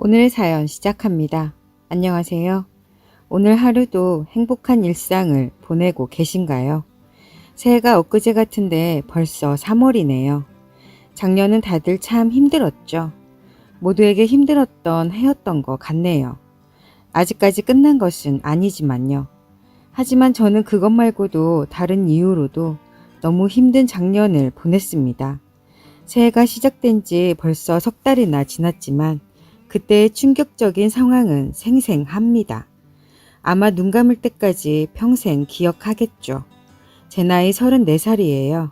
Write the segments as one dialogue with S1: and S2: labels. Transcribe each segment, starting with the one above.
S1: 오늘의 사연 시작합니다. 안녕하세요. 오늘 하루도 행복한 일상을 보내고 계신가요? 새해가 엊그제 같은데 벌써 3월이네요. 작년은 다들 참 힘들었죠. 모두에게 힘들었던 해였던 것 같네요. 아직까지 끝난 것은 아니지만요. 하지만 저는 그것 말고도 다른 이유로도 너무 힘든 작년을 보냈습니다. 새해가 시작된 지 벌써 석 달이나 지났지만 그때의 충격적인 상황은 생생합니다. 아마 눈 감을 때까지 평생 기억하겠죠. 제 나이 34살이에요.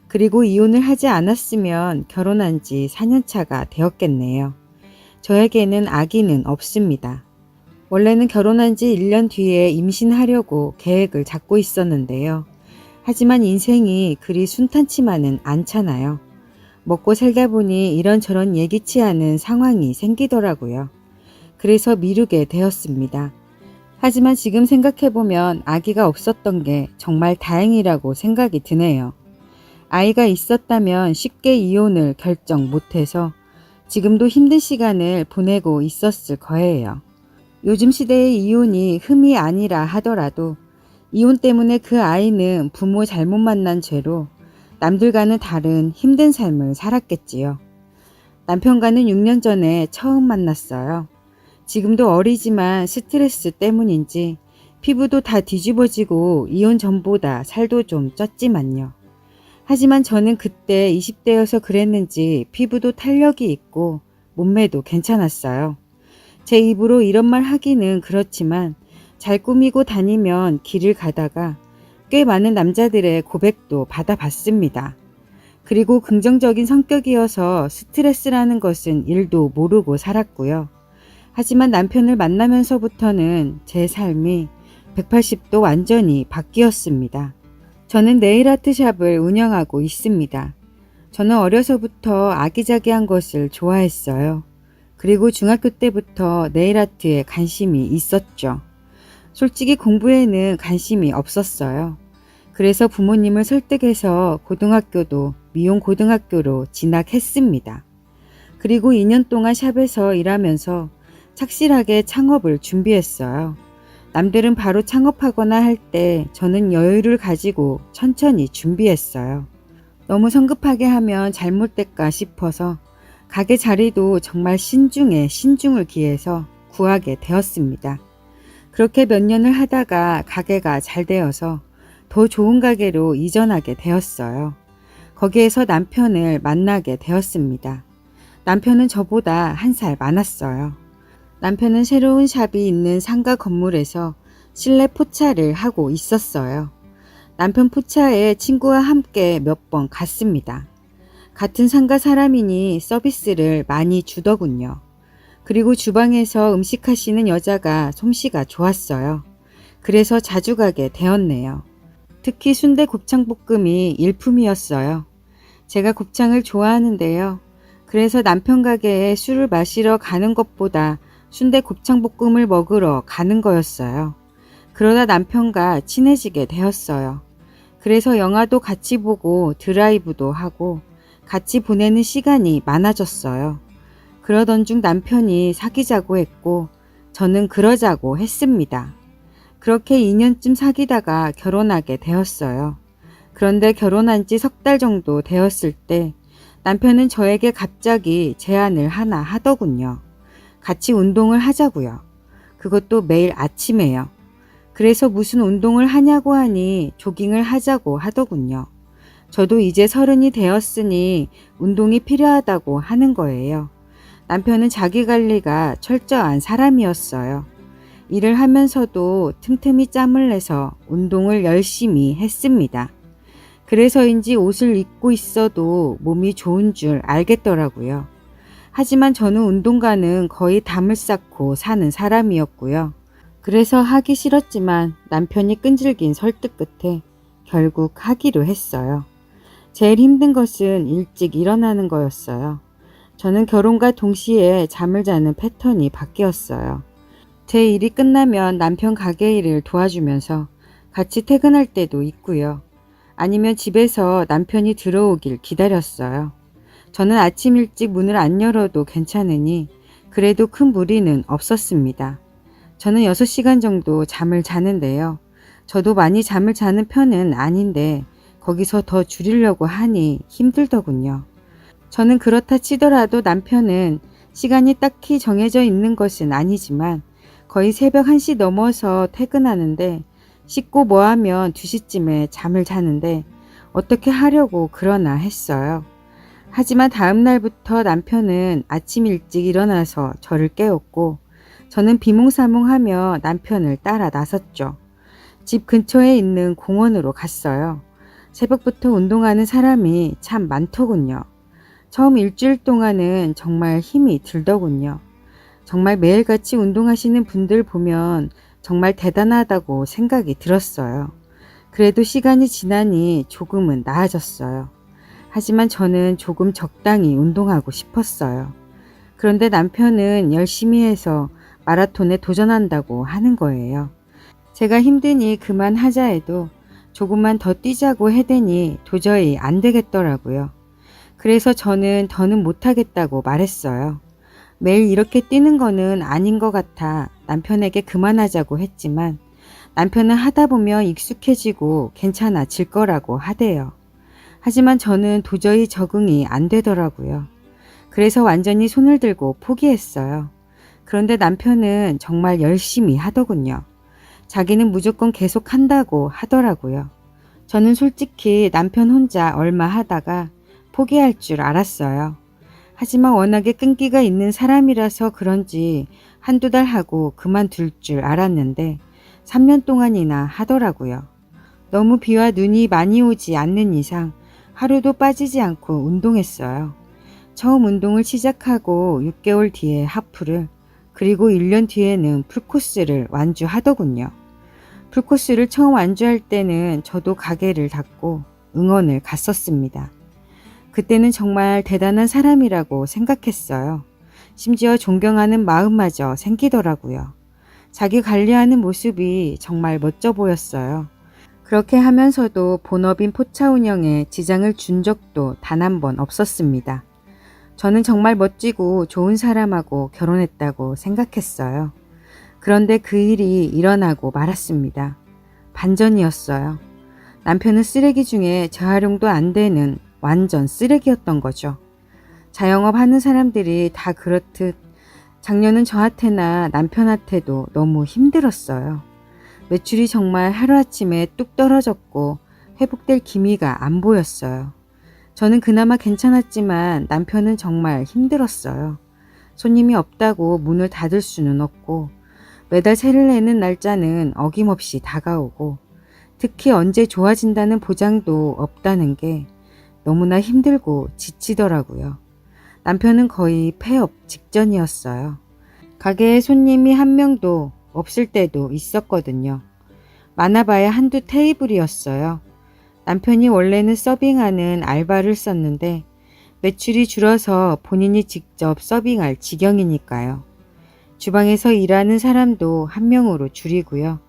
S1: 그리고 이혼을 하지 않았으면 결혼한 지 4년차가 되었겠네요. 저에게는 아기는 없습니다. 원래는 결혼한 지 1년 뒤에 임신하려고 계획을 잡고 있었는데요. 하지만 인생이 그리 순탄치만은 않잖아요. 먹고 살다 보니 이런저런 예기치 않은 상황이 생기더라고요. 그래서 미루게 되었습니다. 하지만 지금 생각해보면 아기가 없었던 게 정말 다행이라고 생각이 드네요. 아이가 있었다면 쉽게 이혼을 결정 못해서 지금도 힘든 시간을 보내고 있었을 거예요. 요즘 시대의 이혼이 흠이 아니라 하더라도 이혼 때문에 그 아이는 부모 잘못 만난 죄로 남들과는 다른 힘든 삶을 살았겠지요. 남편과는 6년 전에 처음 만났어요. 지금도 어리지만 스트레스 때문인지 피부도 다 뒤집어지고 이혼 전보다 살도 좀 쪘지만요. 하지만 저는 그때 20대여서 그랬는지 피부도 탄력이 있고 몸매도 괜찮았어요. 제 입으로 이런 말 하기는 그렇지만 잘 꾸미고 다니면 길을 가다가 꽤 많은 남자들의 고백도 받아봤습니다. 그리고 긍정적인 성격이어서 스트레스라는 것은 일도 모르고 살았고요. 하지만 남편을 만나면서부터는 제 삶이 180도 완전히 바뀌었습니다. 저는 네일아트 샵을 운영하고 있습니다. 저는 어려서부터 아기자기한 것을 좋아했어요. 그리고 중학교 때부터 네일아트에 관심이 있었죠. 솔직히 공부에는 관심이 없었어요. 그래서 부모님을 설득해서 고등학교도 미용고등학교로 진학했습니다. 그리고 2년 동안 샵에서 일하면서 착실하게 창업을 준비했어요. 남들은 바로 창업하거나 할 때 저는 여유를 가지고 천천히 준비했어요. 너무 성급하게 하면 잘못될까 싶어서 가게 자리도 정말 신중에 신중을 기해서 구하게 되었습니다. 그렇게 몇 년을 하다가 가게가 잘 되어서 더 좋은 가게로 이전하게 되었어요. 거기에서 남편을 만나게 되었습니다. 남편은 저보다 1살 많았어요. 남편은 새로운 샵이 있는 상가 건물에서 실내 포차를 하고 있었어요. 남편 포차에 친구와 함께 몇 번 갔습니다. 같은 상가 사람이니 서비스를 많이 주더군요. 그리고 주방에서 음식하시는 여자가 솜씨가 좋았어요. 그래서 자주 가게 되었네요. 특히 순대 곱창볶음이 일품이었어요. 제가 곱창을 좋아하는데요. 그래서 남편 가게에 술을 마시러 가는 것보다 순대 곱창볶음을 먹으러 가는 거였어요. 그러다 남편과 친해지게 되었어요. 그래서 영화도 같이 보고 드라이브도 하고 같이 보내는 시간이 많아졌어요. 그러던 중 남편이 사귀자고 했고 저는 그러자고 했습니다. 그렇게 2년쯤 사귀다가 결혼하게 되었어요. 그런데 결혼한 지 석 달 정도 되었을 때 남편은 저에게 갑자기 제안을 하나 하더군요. 같이 운동을 하자고요. 그것도 매일 아침에요. 그래서 무슨 운동을 하냐고 하니 조깅을 하자고 하더군요. 저도 이제 30이 되었으니 운동이 필요하다고 하는 거예요. 남편은 자기 관리가 철저한 사람이었어요. 일을 하면서도 틈틈이 짬을 내서 운동을 열심히 했습니다. 그래서인지 옷을 입고 있어도 몸이 좋은 줄 알겠더라고요. 하지만 저는 운동과는 거의 담을 쌓고 사는 사람이었고요. 그래서 하기 싫었지만 남편이 끈질긴 설득 끝에 결국 하기로 했어요. 제일 힘든 것은 일찍 일어나는 거였어요. 저는 결혼과 동시에 잠을 자는 패턴이 바뀌었어요. 제 일이 끝나면 남편 가게 일을 도와주면서 같이 퇴근할 때도 있고요. 아니면 집에서 남편이 들어오길 기다렸어요. 저는 아침 일찍 문을 안 열어도 괜찮으니 그래도 큰 무리는 없었습니다. 저는 6시간 정도 잠을 자는데요. 저도 많이 잠을 자는 편은 아닌데 거기서 더 줄이려고 하니 힘들더군요. 저는 그렇다 치더라도 남편은 시간이 딱히 정해져 있는 것은 아니지만 거의 새벽 1시 넘어서 퇴근하는데 씻고 뭐하면 2시쯤에 잠을 자는데 어떻게 하려고 그러나 했어요. 하지만 다음 날부터 남편은 아침 일찍 일어나서 저를 깨웠고 저는 비몽사몽하며 남편을 따라 나섰죠. 집 근처에 있는 공원으로 갔어요. 새벽부터 운동하는 사람이 참 많더군요. 처음 일주일 동안은 정말 힘이 들더군요. 정말 매일같이 운동하시는 분들 보면 정말 대단하다고 생각이 들었어요. 그래도 시간이 지나니 조금은 나아졌어요. 하지만 저는 조금 적당히 운동하고 싶었어요. 그런데 남편은 열심히 해서 마라톤에 도전한다고 하는 거예요. 제가 힘드니 그만하자 해도 조금만 더 뛰자고 해대니 도저히 안 되겠더라고요. 그래서 저는 더는 못하겠다고 말했어요. 매일 이렇게 뛰는 거는 아닌 것 같아 남편에게 그만하자고 했지만 남편은 하다 보면 익숙해지고 괜찮아질 거라고 하대요. 하지만 저는 도저히 적응이 안 되더라고요. 그래서 완전히 손을 들고 포기했어요. 그런데 남편은 정말 열심히 하더군요. 자기는 무조건 계속 한다고 하더라고요. 저는 솔직히 남편 혼자 얼마 하다가 포기할 줄 알았어요. 하지만 워낙에 끈기가 있는 사람이라서 그런지 한두 달 하고 그만둘 줄 알았는데 3년 동안이나 하더라고요. 너무 비와 눈이 많이 오지 않는 이상 하루도 빠지지 않고 운동했어요. 처음 운동을 시작하고 6개월 뒤에 하프를 그리고 1년 뒤에는 풀코스를 완주하더군요. 풀코스를 처음 완주할 때는 저도 가게를 닫고 응원을 갔었습니다. 그때는 정말 대단한 사람이라고 생각했어요. 심지어 존경하는 마음마저 생기더라고요. 자기 관리하는 모습이 정말 멋져 보였어요. 그렇게 하면서도 본업인 포차 운영에 지장을 준 적도 단 한 번 없었습니다. 저는 정말 멋지고 좋은 사람하고 결혼했다고 생각했어요. 그런데 그 일이 일어나고 말았습니다. 반전이었어요. 남편은 쓰레기 중에 재활용도 안 되는 완전 쓰레기였던 거죠. 자영업 하는 사람들이 다 그렇듯 작년은 저한테나 남편한테도 너무 힘들었어요. 매출이 정말 하루아침에 뚝 떨어졌고 회복될 기미가 안 보였어요. 저는 그나마 괜찮았지만 남편은 정말 힘들었어요. 손님이 없다고 문을 닫을 수는 없고 매달 세를 내는 날짜는 어김없이 다가오고 특히 언제 좋아진다는 보장도 없다는 게 너무나 힘들고 지치더라고요. 남편은 거의 폐업 직전이었어요. 가게에 손님이 한 명도 없을 때도 있었거든요. 많아봐야 한두 테이블이었어요. 남편이 원래는 서빙하는 알바를 썼는데 매출이 줄어서 본인이 직접 서빙할 지경이니까요. 주방에서 일하는 사람도 한 명으로 줄이고요.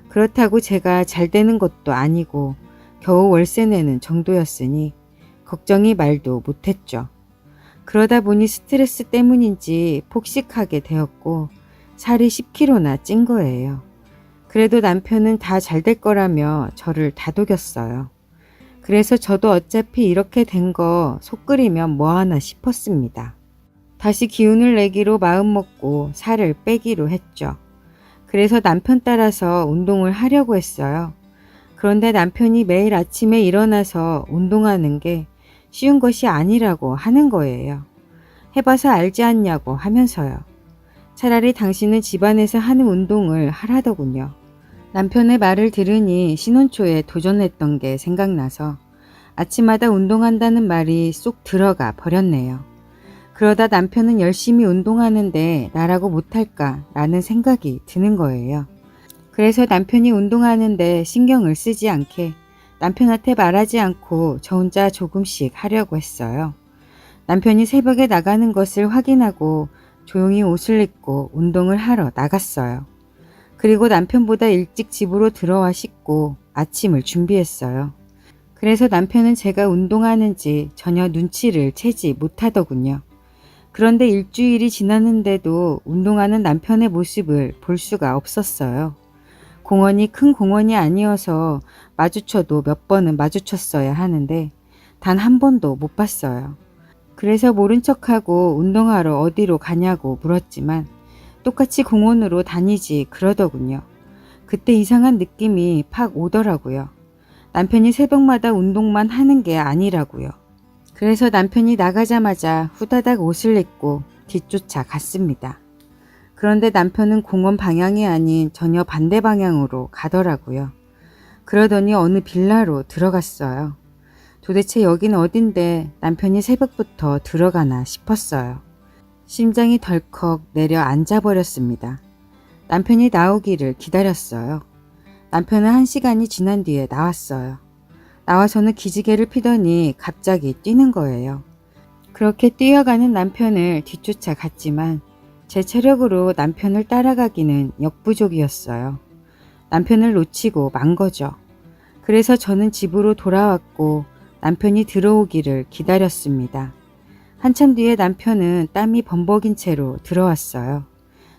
S1: 그렇다고 제가 잘 되는 것도 아니고 겨우 월세 내는 정도였으니 걱정이 말도 못했죠. 그러다 보니 스트레스 때문인지 폭식하게 되었고 살이 10kg나 찐 거예요. 그래도 남편은 다 잘 될 거라며 저를 다독였어요. 그래서 저도 어차피 이렇게 된 거 속 끓이면 뭐하나 싶었습니다. 다시 기운을 내기로 마음먹고 살을 빼기로 했죠. 그래서 남편 따라서 운동을 하려고 했어요. 그런데 남편이 매일 아침에 일어나서 운동하는 게 쉬운 것이 아니라고 하는 거예요. 해봐서 알지 않냐고 하면서요. 차라리 당신은 집안에서 하는 운동을 하라더군요. 남편의 말을 들으니 신혼 초에 도전했던 게 생각나서 아침마다 운동한다는 말이 쏙 들어가 버렸네요. 그러다 남편은 열심히 운동하는데 나라고 못할까 라는 생각이 드는 거예요. 그래서 남편이 운동하는데 신경을 쓰지 않게 남편한테 말하지 않고 저 혼자 조금씩 하려고 했어요. 남편이 새벽에 나가는 것을 확인하고 조용히 옷을 입고 운동을 하러 나갔어요. 그리고 남편보다 일찍 집으로 들어와 씻고 아침을 준비했어요. 그래서 남편은 제가 운동하는지 전혀 눈치를 채지 못하더군요. 그런데 일주일이 지났는데도 운동하는 남편의 모습을 볼 수가 없었어요. 공원이 큰 공원이 아니어서 마주쳐도 몇 번은 마주쳤어야 하는데 단 한 번도 못 봤어요. 그래서 모른 척하고 운동하러 어디로 가냐고 물었지만 똑같이 공원으로 다니지 그러더군요. 그때 이상한 느낌이 팍 오더라고요. 남편이 새벽마다 운동만 하는 게 아니라고요. 그래서 남편이 나가자마자 후다닥 옷을 입고 뒤쫓아 갔습니다. 그런데 남편은 공원 방향이 아닌 전혀 반대 방향으로 가더라고요. 그러더니 어느 빌라로 들어갔어요. 도대체 여긴 어딘데 남편이 새벽부터 들어가나 싶었어요. 심장이 덜컥 내려 앉아버렸습니다. 남편이 나오기를 기다렸어요. 남편은 1시간이 지난 뒤에 나왔어요. 나와서는 기지개를 피더니 갑자기 뛰는 거예요. 그렇게 뛰어가는 남편을 뒤쫓아 갔지만 제 체력으로 남편을 따라가기는 역부족이었어요. 남편을 놓치고 만 거죠. 그래서 저는 집으로 돌아왔고 남편이 들어오기를 기다렸습니다. 한참 뒤에 남편은 땀이 범벅인 채로 들어왔어요.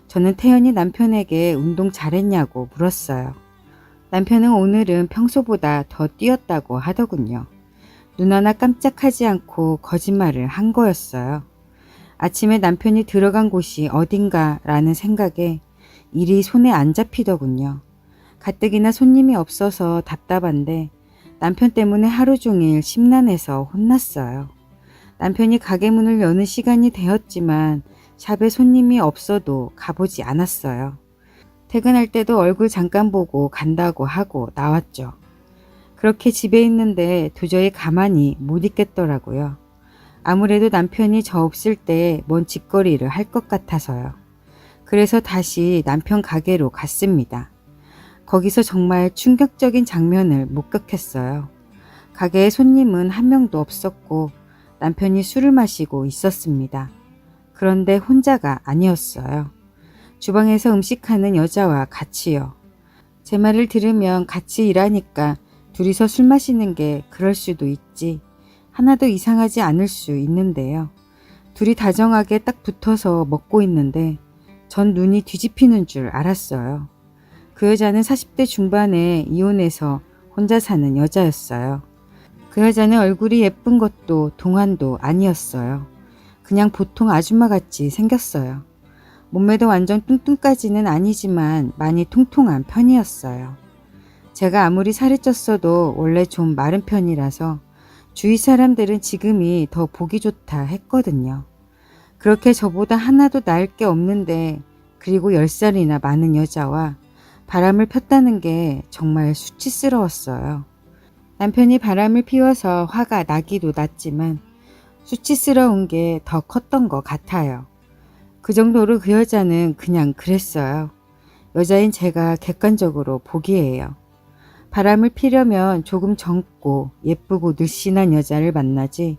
S1: 저는 태연히 남편에게 운동 잘했냐고 물었어요. 남편은 오늘은 평소보다 더 뛰었다고 하더군요. 눈 하나 깜짝하지 않고 거짓말을 한 거였어요. 아침에 남편이 들어간 곳이 어딘가 라는 생각에 일이 손에 안 잡히더군요. 가뜩이나 손님이 없어서 답답한데 남편 때문에 하루 종일 심란해서 혼났어요. 남편이 가게 문을 여는 시간이 되었지만 샵에 손님이 없어도 가보지 않았어요. 퇴근할 때도 얼굴 잠깐 보고 간다고 하고 나왔죠. 그렇게 집에 있는데 도저히 가만히 못 있겠더라고요. 아무래도 남편이 저 없을 때 뭔 짓거리를 할 것 같아서요. 그래서 다시 남편 가게로 갔습니다. 거기서 정말 충격적인 장면을 목격했어요. 가게에 손님은 한 명도 없었고 남편이 술을 마시고 있었습니다. 그런데 혼자가 아니었어요. 주방에서 음식하는 여자와 같이요. 제 말을 들으면 같이 일하니까 둘이서 술 마시는 게 그럴 수도 있지. 하나도 이상하지 않을 수 있는데요. 둘이 다정하게 딱 붙어서 먹고 있는데 전 눈이 뒤집히는 줄 알았어요. 그 여자는 40대 중반에 이혼해서 혼자 사는 여자였어요. 그 여자는 얼굴이 예쁜 것도 동안도 아니었어요. 그냥 보통 아줌마같이 생겼어요. 몸매도 완전 뚱뚱까지는 아니지만 많이 통통한 편이었어요. 제가 아무리 살이 쪘어도 원래 좀 마른 편이라서 주위 사람들은 지금이 더 보기 좋다 했거든요. 그렇게 저보다 하나도 나을 게 없는데 그리고 10살이나 많은 여자와 바람을 폈다는 게 정말 수치스러웠어요. 남편이 바람을 피워서 화가 나기도 났지만 수치스러운 게 더 컸던 것 같아요. 그 정도로 그 여자는 그냥 그랬어요. 여자인 제가 객관적으로 보기에요. 바람을 피려면 조금 젊고 예쁘고 늘씬한 여자를 만나지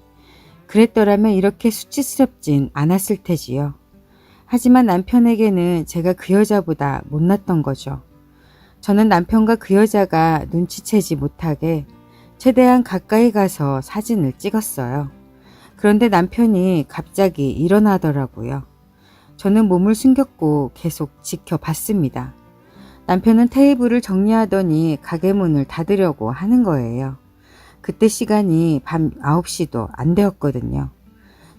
S1: 그랬더라면 이렇게 수치스럽진 않았을 테지요. 하지만 남편에게는 제가 그 여자보다 못났던 거죠. 저는 남편과 그 여자가 눈치채지 못하게 최대한 가까이 가서 사진을 찍었어요. 그런데 남편이 갑자기 일어나더라고요. 저는 몸을 숨겼고 계속 지켜봤습니다. 남편은 테이블을 정리하더니 가게 문을 닫으려고 하는 거예요. 그때 시간이 밤 9시도 안 되었거든요.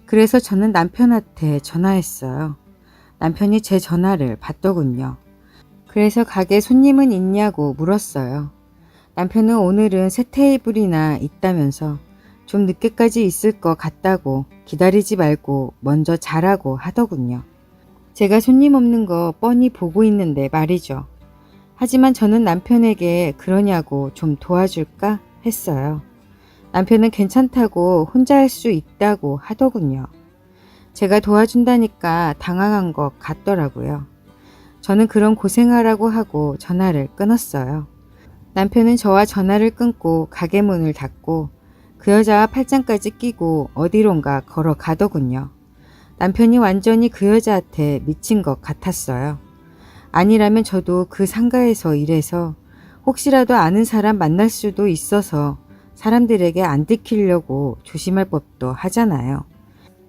S1: 그래서 저는 남편한테 전화했어요. 남편이 제 전화를 받더군요. 그래서 가게 손님은 있냐고 물었어요. 남편은 오늘은 새 테이블이나 있다면서 좀 늦게까지 있을 것 같다고 기다리지 말고 먼저 자라고 하더군요. 제가 손님 없는 거 뻔히 보고 있는데 말이죠. 하지만 저는 남편에게 그러냐고 좀 도와줄까 했어요. 남편은 괜찮다고 혼자 할 수 있다고 하더군요. 제가 도와준다니까 당황한 것 같더라고요. 저는 그런 고생하라고 하고 전화를 끊었어요. 남편은 저와 전화를 끊고 가게 문을 닫고 그 여자와 팔짱까지 끼고 어디론가 걸어가더군요. 남편이 완전히 그 여자한테 미친 것 같았어요. 아니라면 저도 그 상가에서 일해서 혹시라도 아는 사람 만날 수도 있어서 사람들에게 안 들키려고 조심할 법도 하잖아요.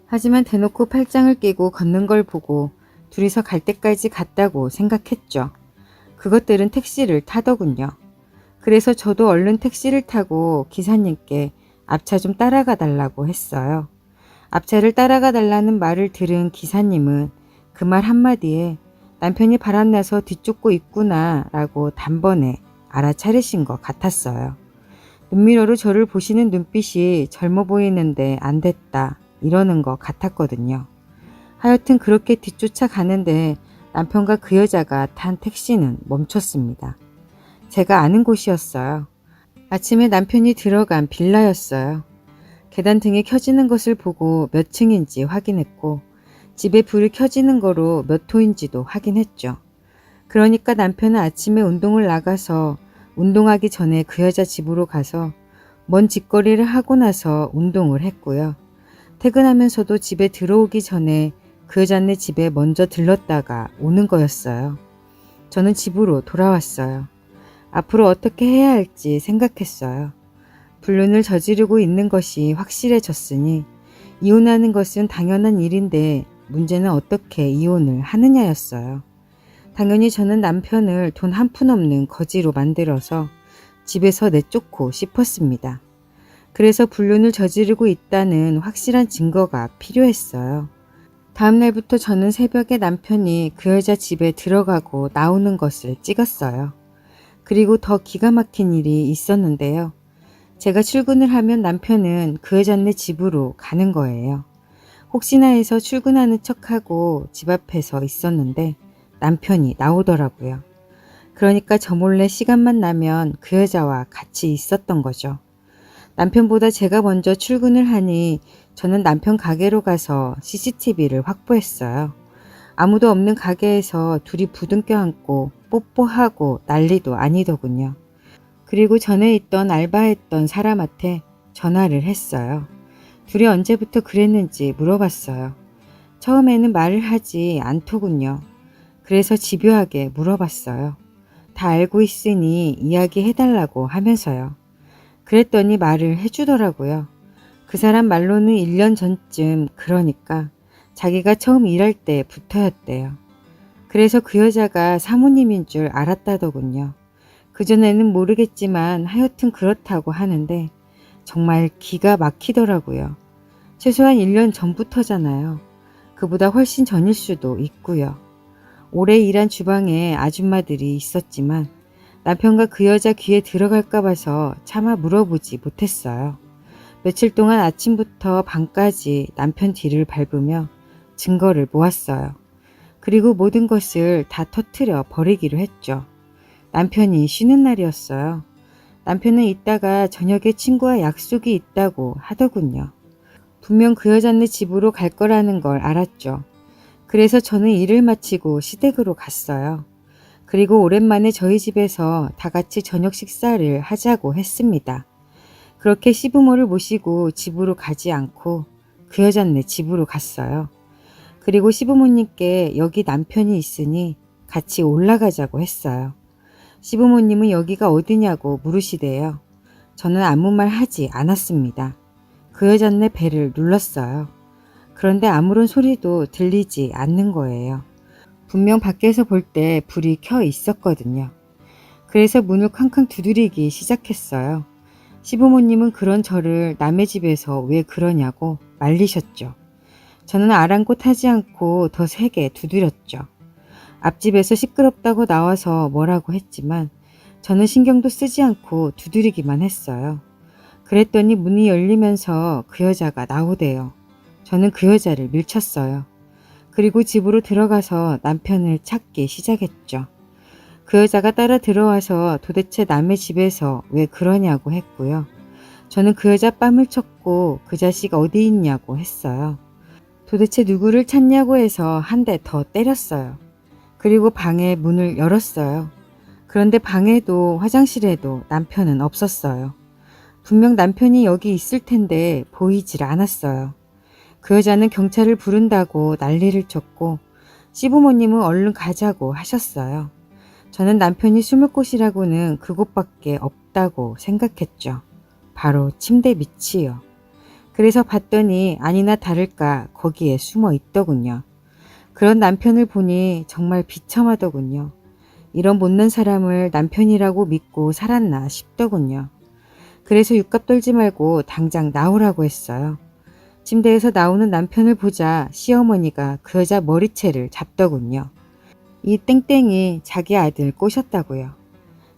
S1: 하지만 대놓고 팔짱을 끼고 걷는 걸 보고 둘이서 갈 때까지 갔다고 생각했죠. 그것들은 택시를 타더군요. 그래서 저도 얼른 택시를 타고 기사님께 앞차 좀 따라가 달라고 했어요. 앞차를 따라가 달라는 말을 들은 기사님은 그 말 한마디에 남편이 바람나서 뒤쫓고 있구나 라고 단번에 알아차리신 것 같았어요. 눈미러로 저를 보시는 눈빛이 젊어 보이는데 안 됐다 이러는 것 같았거든요. 하여튼 그렇게 뒤쫓아 가는데 남편과 그 여자가 탄 택시는 멈췄습니다. 제가 아는 곳이었어요. 아침에 남편이 들어간 빌라였어요. 계단 등이 켜지는 것을 보고 몇 층인지 확인했고 집에 불이 켜지는 거로 몇 호인지도 확인했죠. 그러니까 남편은 아침에 운동을 나가서 운동하기 전에 그 여자 집으로 가서 먼 집거리를 하고 나서 운동을 했고요. 퇴근하면서도 집에 들어오기 전에 그 여자네 집에 먼저 들렀다가 오는 거였어요. 저는 집으로 돌아왔어요. 앞으로 어떻게 해야 할지 생각했어요. 불륜을 저지르고 있는 것이 확실해졌으니 이혼하는 것은 당연한 일인데 문제는 어떻게 이혼을 하느냐였어요. 당연히 저는 남편을 돈 한 푼 없는 거지로 만들어서 집에서 내쫓고 싶었습니다. 그래서 불륜을 저지르고 있다는 확실한 증거가 필요했어요. 다음 날부터 저는 새벽에 남편이 그 여자 집에 들어가고 나오는 것을 찍었어요. 그리고 더 기가 막힌 일이 있었는데요. 제가 출근을 하면 남편은 그 여자네 집으로 가는 거예요. 혹시나 해서 출근하는 척하고 집 앞에 서 있었는데 남편이 나오더라고요. 그러니까 저 몰래 시간만 나면 그 여자와 같이 있었던 거죠. 남편보다 제가 먼저 출근을 하니 저는 남편 가게로 가서 CCTV를 확보했어요. 아무도 없는 가게에서 둘이 부둥켜 안고 뽀뽀하고 난리도 아니더군요. 그리고 전에 있던 알바했던 사람한테 전화를 했어요. 둘이 언제부터 그랬는지 물어봤어요. 처음에는 말을 하지 않더군요. 그래서 집요하게 물어봤어요. 다 알고 있으니 이야기해달라고 하면서요. 그랬더니 말을 해주더라고요. 그 사람 말로는 1년 전쯤, 그러니까 자기가 처음 일할 때부터였대요. 그래서 그 여자가 사모님인 줄 알았다더군요. 그전에는 모르겠지만 하여튼 그렇다고 하는데 정말 기가 막히더라고요. 최소한 1년 전부터잖아요. 그보다 훨씬 전일 수도 있고요. 오래 일한 주방에 아줌마들이 있었지만 남편과 그 여자 귀에 들어갈까 봐서 차마 물어보지 못했어요. 며칠 동안 아침부터 밤까지 남편 뒤를 밟으며 증거를 모았어요. 그리고 모든 것을 다 터뜨려 버리기로 했죠. 남편이 쉬는 날이었어요. 남편은 이따가 저녁에 친구와 약속이 있다고 하더군요. 분명 그 여자네 집으로 갈 거라는 걸 알았죠. 그래서 저는 일을 마치고 시댁으로 갔어요. 그리고 오랜만에 저희 집에서 다 같이 저녁 식사를 하자고 했습니다. 그렇게 시부모를 모시고 집으로 가지 않고 그 여자네 집으로 갔어요. 그리고 시부모님께 여기 남편이 있으니 같이 올라가자고 했어요. 시부모님은 여기가 어디냐고 물으시대요. 저는 아무 말 하지 않았습니다. 그 여자네 배를 눌렀어요. 그런데 아무런 소리도 들리지 않는 거예요. 분명 밖에서 볼 때 불이 켜 있었거든요. 그래서 문을 쾅쾅 두드리기 시작했어요. 시부모님은 그런 저를 남의 집에서 왜 그러냐고 말리셨죠. 저는 아랑곳하지 않고 더 세게 두드렸죠. 앞집에서 시끄럽다고 나와서 뭐라고 했지만 저는 신경도 쓰지 않고 두드리기만 했어요. 그랬더니 문이 열리면서 그 여자가 나오대요. 저는 그 여자를 밀쳤어요. 그리고 집으로 들어가서 남편을 찾기 시작했죠. 그 여자가 따라 들어와서 도대체 남의 집에서 왜 그러냐고 했고요. 저는 그 여자 뺨을 쳤고 그 자식 어디 있냐고 했어요. 도대체 누구를 찾냐고 해서 한 대 더 때렸어요. 그리고 방에 문을 열었어요. 그런데 방에도 화장실에도 남편은 없었어요. 분명 남편이 여기 있을 텐데 보이질 않았어요. 그 여자는 경찰을 부른다고 난리를 쳤고 시부모님은 얼른 가자고 하셨어요. 저는 남편이 숨을 곳이라고는 그곳밖에 없다고 생각했죠. 바로 침대 밑이요. 그래서 봤더니 아니나 다를까 거기에 숨어 있더군요. 그런 남편을 보니 정말 비참하더군요. 이런 못난 사람을 남편이라고 믿고 살았나 싶더군요. 그래서 육갑 떨지 말고 당장 나오라고 했어요. 침대에서 나오는 남편을 보자 시어머니가 그 여자 머리채를 잡더군요. 이 땡땡이 자기 아들 꼬셨다고요.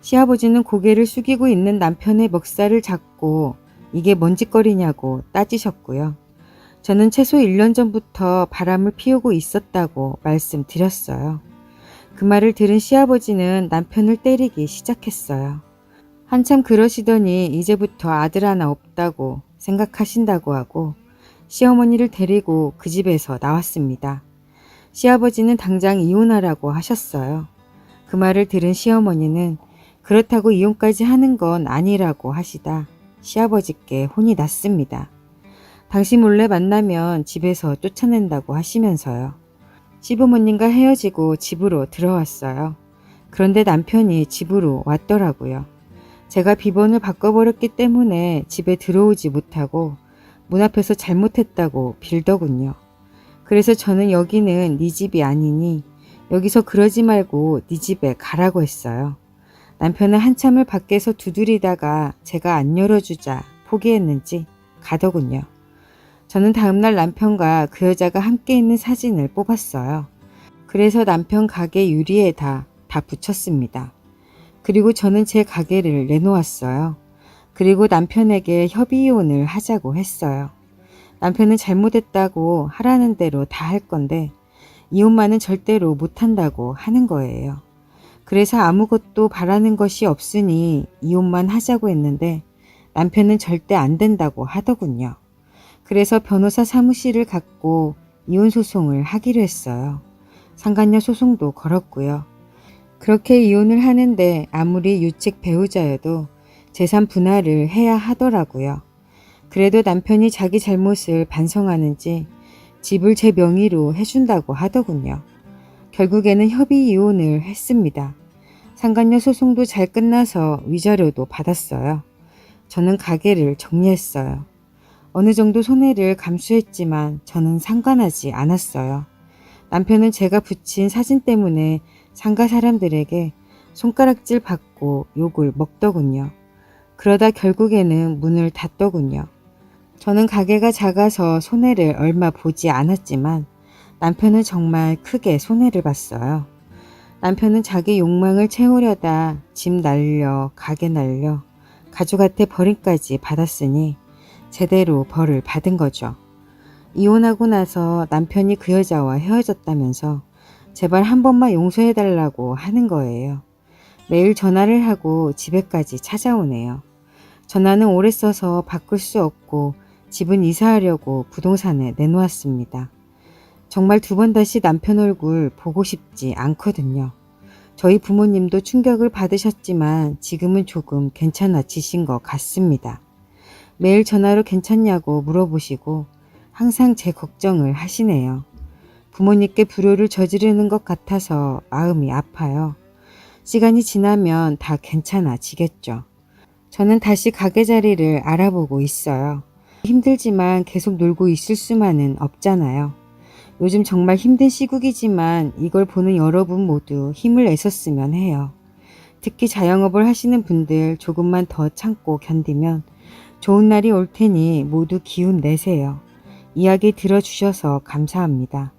S1: 시아버지는 고개를 숙이고 있는 남편의 먹살을 잡고 이게 뭔 짓거리냐고 따지셨고요. 저는 최소 1년 전부터 바람을 피우고 있었다고 말씀드렸어요. 그 말을 들은 시아버지는 남편을 때리기 시작했어요. 한참 그러시더니 이제부터 아들 하나 없다고 생각하신다고 하고 시어머니를 데리고 그 집에서 나왔습니다. 시아버지는 당장 이혼하라고 하셨어요. 그 말을 들은 시어머니는 그렇다고 이혼까지 하는 건 아니라고 하시다 시아버지께 혼이 났습니다. 당신 몰래 만나면 집에서 쫓아낸다고 하시면서요. 시부모님과 헤어지고 집으로 들어왔어요. 그런데 남편이 집으로 왔더라고요. 제가 비번을 바꿔버렸기 때문에 집에 들어오지 못하고 문 앞에서 잘못했다고 빌더군요. 그래서 저는 여기는 네 집이 아니니 여기서 그러지 말고 네 집에 가라고 했어요. 남편은 한참을 밖에서 두드리다가 제가 안 열어주자 포기했는지 가더군요. 저는 다음날 남편과 그 여자가 함께 있는 사진을 뽑았어요. 그래서 남편 가게 유리에다 다 붙였습니다. 그리고 저는 제 가게를 내놓았어요. 그리고 남편에게 협의이혼을 하자고 했어요. 남편은 잘못했다고 하라는 대로 다 할 건데 이혼만은 절대로 못한다고 하는 거예요. 그래서 아무것도 바라는 것이 없으니 이혼만 하자고 했는데 남편은 절대 안 된다고 하더군요. 그래서 변호사 사무실을 갖고 이혼 소송을 하기로 했어요. 상간녀 소송도 걸었고요. 그렇게 이혼을 하는데 아무리 유책 배우자여도 재산 분할을 해야 하더라고요. 그래도 남편이 자기 잘못을 반성하는지 집을 제 명의로 해준다고 하더군요. 결국에는 협의 이혼을 했습니다. 상간녀 소송도 잘 끝나서 위자료도 받았어요. 저는 가게를 정리했어요. 어느 정도 손해를 감수했지만 저는 상관하지 않았어요. 남편은 제가 붙인 사진 때문에 상가 사람들에게 손가락질 받고 욕을 먹더군요. 그러다 결국에는 문을 닫더군요. 저는 가게가 작아서 손해를 얼마 보지 않았지만 남편은 정말 크게 손해를 봤어요. 남편은 자기 욕망을 채우려다 집 날려 가게 날려 가족한테 버림까지 받았으니 제대로 벌을 받은 거죠. 이혼하고 나서 남편이 그 여자와 헤어졌다면서 제발 한 번만 용서해달라고 하는 거예요. 매일 전화를 하고 집에까지 찾아오네요. 전화는 오래 써서 바꿀 수 없고 집은 이사하려고 부동산에 내놓았습니다. 정말 두 번 다시 남편 얼굴 보고 싶지 않거든요. 저희 부모님도 충격을 받으셨지만 지금은 조금 괜찮아지신 것 같습니다. 매일 전화로 괜찮냐고 물어보시고 항상 제 걱정을 하시네요. 부모님께 불효를 저지르는 것 같아서 마음이 아파요. 시간이 지나면 다 괜찮아지겠죠. 저는 다시 가게 자리를 알아보고 있어요. 힘들지만 계속 놀고 있을 수만은 없잖아요. 요즘 정말 힘든 시국이지만 이걸 보는 여러분 모두 힘을 내셨으면 해요. 특히 자영업을 하시는 분들 조금만 더 참고 견디면 좋은 날이 올 테니 모두 기운 내세요. 이야기 들어주셔서 감사합니다.